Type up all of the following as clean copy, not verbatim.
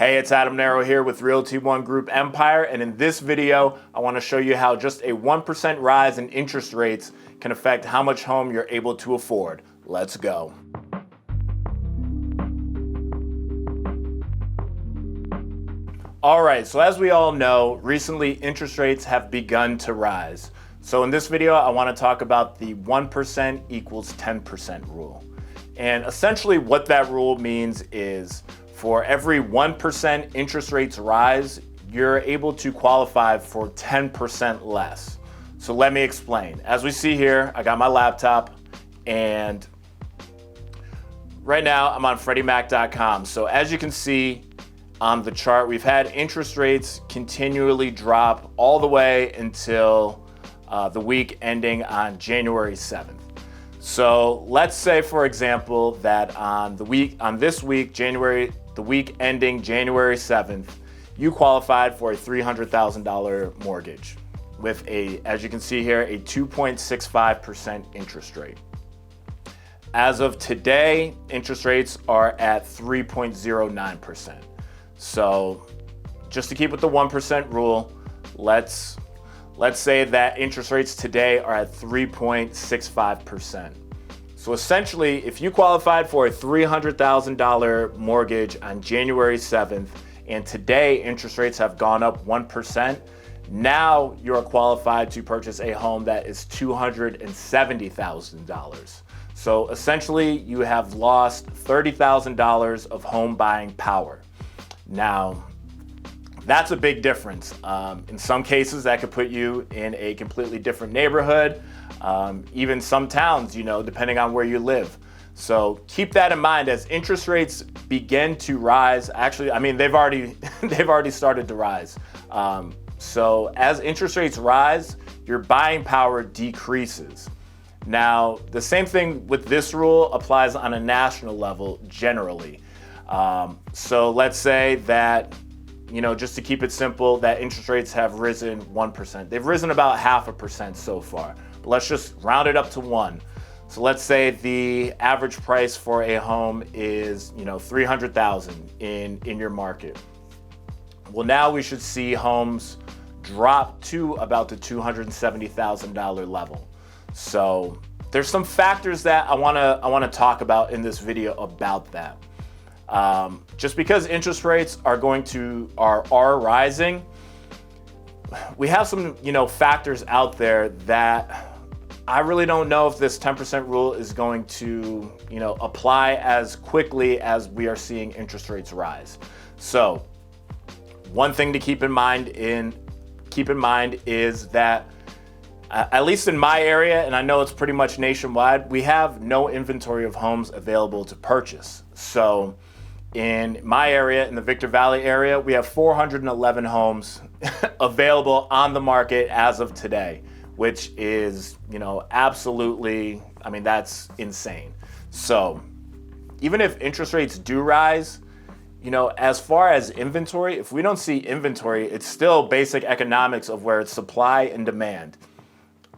Hey, it's Narreau here with Realty One Group Empire, and in this video, I want to show you how just a 1% rise in interest rates can affect how much home you're able to afford. Let's go. All right, so as we all know, recently interest rates have begun to rise. So in this video, I want to talk about the 1% equals 10% rule. And essentially what that rule means is for every 1% interest rates rise, you're able to qualify for 10% less. So let me explain. As we see here, I got my laptop and right now I'm on FreddieMac.com. So as you can see on the chart, we've had interest rates continually drop all the way until the week ending on January 7th. So let's say, for example, that on the week ending January 7th, you qualified for a $300,000 mortgage with as you can see here, a 2.65% interest rate. As of today, interest rates are at 3.09%. So just to keep with the 1% rule, let's say that interest rates today are at 3.65%. So essentially, if you qualified for a $300,000 mortgage on January 7th, and today interest rates have gone up 1%, now you're qualified to purchase a home that is $270,000. So essentially, you have lost $30,000 of home buying power. Now, that's a big difference. In some cases, that could put you in a completely different neighborhood, even some towns, depending on where you live. So keep that in mind as interest rates begin to rise. Actually, they've already started to rise. So as interest rates rise, your buying power decreases. Now, the same thing with this rule applies on a national level generally. So let's say that, just to keep it simple, that interest rates have risen 1%. They've risen about 0.5% so far, but let's just round it up to 1. So let's say the average price for a home is, $300,000 in your market. Well, now we should see homes drop to about the $270,000 level. So there's some factors that I want to talk about in this video about that. Just because interest rates are rising, we have some, factors out there that I really don't know if this 10% rule is going to, apply as quickly as we are seeing interest rates rise. So one thing to keep in mind is that at least in my area, and I know it's pretty much nationwide, we have no inventory of homes available to purchase. So in my area, in the Victor Valley area, we have 411 homes available on the market as of today, which is, absolutely, that's insane. So even if interest rates do rise, as far as inventory, if we don't see inventory, it's still basic economics of where it's supply and demand.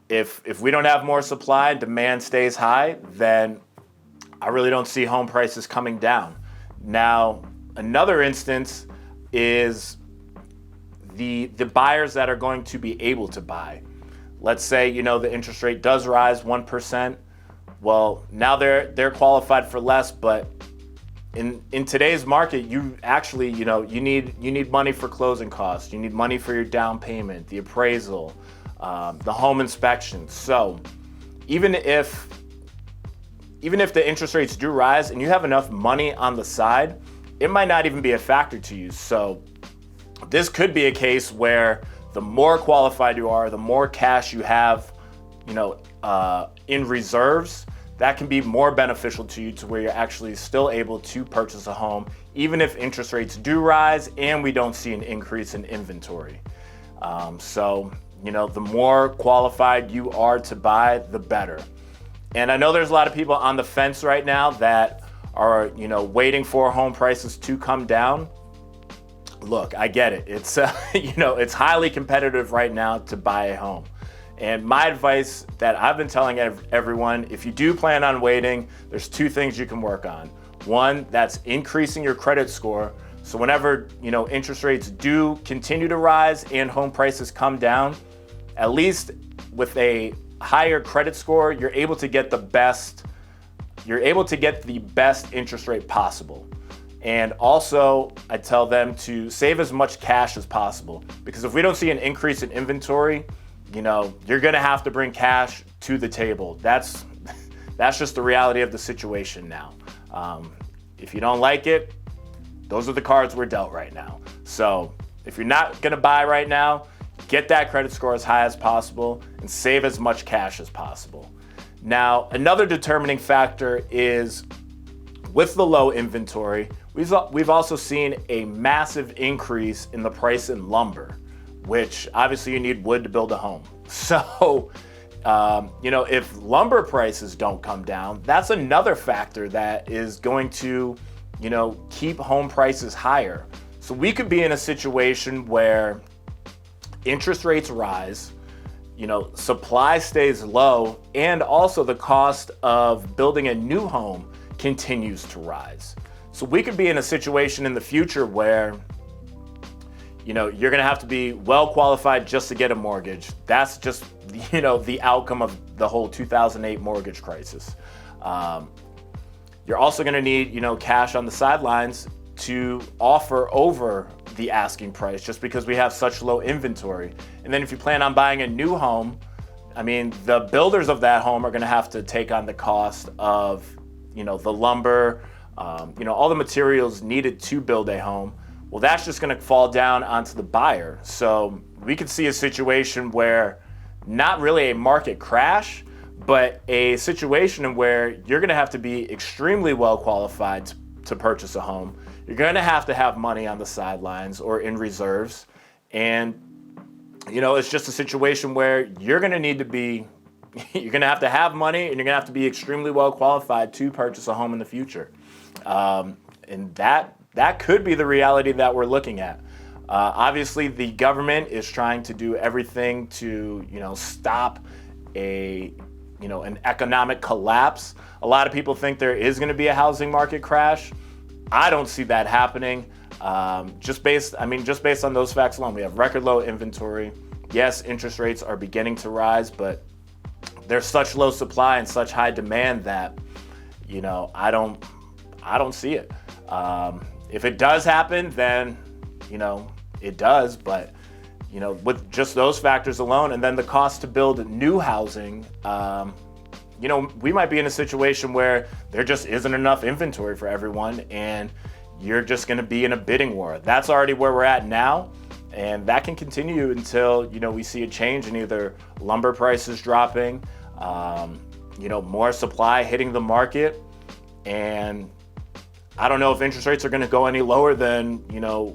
If we don't have more supply and demand stays high, then I really don't see home prices coming down. Now, another instance is the buyers that are going to be able to buy. Let's say, the interest rate does rise 1%. Well, now they're qualified for less, but in today's market, you actually, you need money for closing costs. You need money for your down payment, the appraisal, the home inspection. So even if the interest rates do rise and you have enough money on the side, it might not even be a factor to you. So this could be a case where the more qualified you are, the more cash you have, in reserves, that can be more beneficial to you to where you're actually still able to purchase a home, even if interest rates do rise and we don't see an increase in inventory. So, the more qualified you are to buy, the better. And I know there's a lot of people on the fence right now that are, waiting for home prices to come down. Look, I get it. It's, it's highly competitive right now to buy a home. And my advice that I've been telling everyone, if you do plan on waiting, there's two things you can work on. One, that's increasing your credit score So whenever, interest rates do continue to rise and home prices come down, at least with a higher credit score, you're able to get the best interest rate possible. And also, I tell them to save as much cash as possible, because if we don't see an increase in inventory, you're gonna have to bring cash to the table. That's just the reality of the situation now. If you don't like it, those are the cards we're dealt right now. So if you're not gonna buy right now, get that credit score as high as possible and save as much cash as possible. Now, another determining factor is with the low inventory, we've also seen a massive increase in the price in lumber, which obviously you need wood to build a home. So, if lumber prices don't come down, that's another factor that is going to, keep home prices higher. So we could be in a situation where interest rates rise, supply stays low, and also the cost of building a new home continues to rise. So we could be in a situation in the future where, you're gonna have to be well qualified just to get a mortgage. That's just, the outcome of the whole 2008 mortgage crisis. You're also gonna need, cash on the sidelines to offer over the asking price, just because we have such low inventory. And then if you plan on buying a new home, the builders of that home are gonna have to take on the cost of, the lumber, all the materials needed to build a home. Well, that's just gonna fall down onto the buyer. So we could see a situation where not really a market crash, but a situation in where you're gonna have to be extremely well qualified to purchase a home. You're gonna have to have money on the sidelines or in reserves. And, it's just a situation where you're gonna need to be, you're gonna have to have money, and you're gonna have to be extremely well qualified to purchase a home in the future. And that could be the reality that we're looking at. Obviously, the government is trying to do everything to, stop an economic collapse. A lot of people think there is going to be a housing market crash. I don't see that happening. Just based on those facts alone, we have record low inventory. Yes, interest rates are beginning to rise, but there's such low supply and such high demand that, I don't see it. If it does happen, then, it does. But, with just those factors alone, and then the cost to build new housing, we might be in a situation where there just isn't enough inventory for everyone, and you're just going to be in a bidding war. That's already where we're at now, and that can continue until, we see a change in either lumber prices dropping, more supply hitting the market, and I don't know if interest rates are going to go any lower than,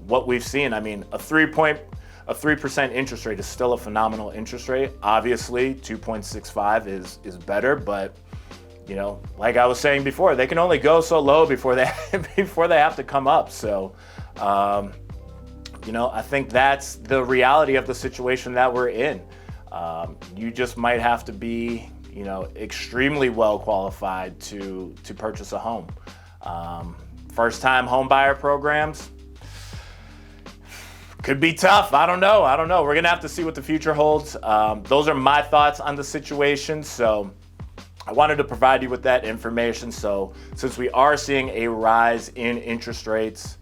what we've seen. A 3% interest rate is still a phenomenal interest rate. Obviously, 2.65 is better, but, like I was saying before, they can only go so low before they have to come up. So, I think that's the reality of the situation that we're in. You just might have to be, extremely well qualified to purchase a home. First-time home buyer programs could be tough. I don't know. We're gonna have to see what the future holds. Those are my thoughts on the situation. So I wanted to provide you with that information. So since we are seeing a rise in interest rates,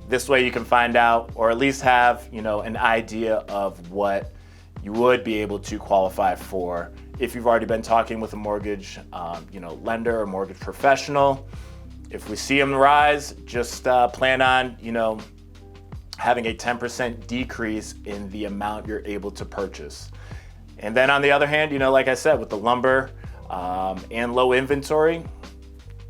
this way you can find out, or at least have, an idea of what you would be able to qualify for if you've already been talking with a mortgage, lender or mortgage professional. If we see them rise, just plan on, having a 10% decrease in the amount you're able to purchase. And then on the other hand, like I said, with the lumber and low inventory,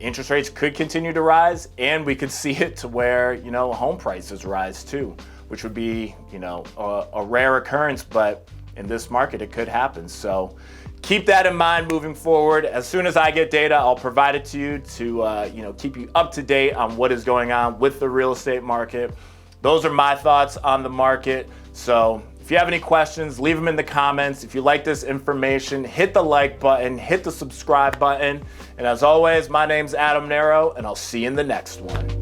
interest rates could continue to rise, and we could see it to where, home prices rise too, which would be, a rare occurrence, but in this market, it could happen. So keep that in mind moving forward. As soon as I get data, I'll provide it to you to, keep you up to date on what is going on with the real estate market. Those are my thoughts on the market. So if you have any questions, leave them in the comments. If you like this information, hit the like button, hit the subscribe button. And as always, my name's Adam Narreau, and I'll see you in the next one.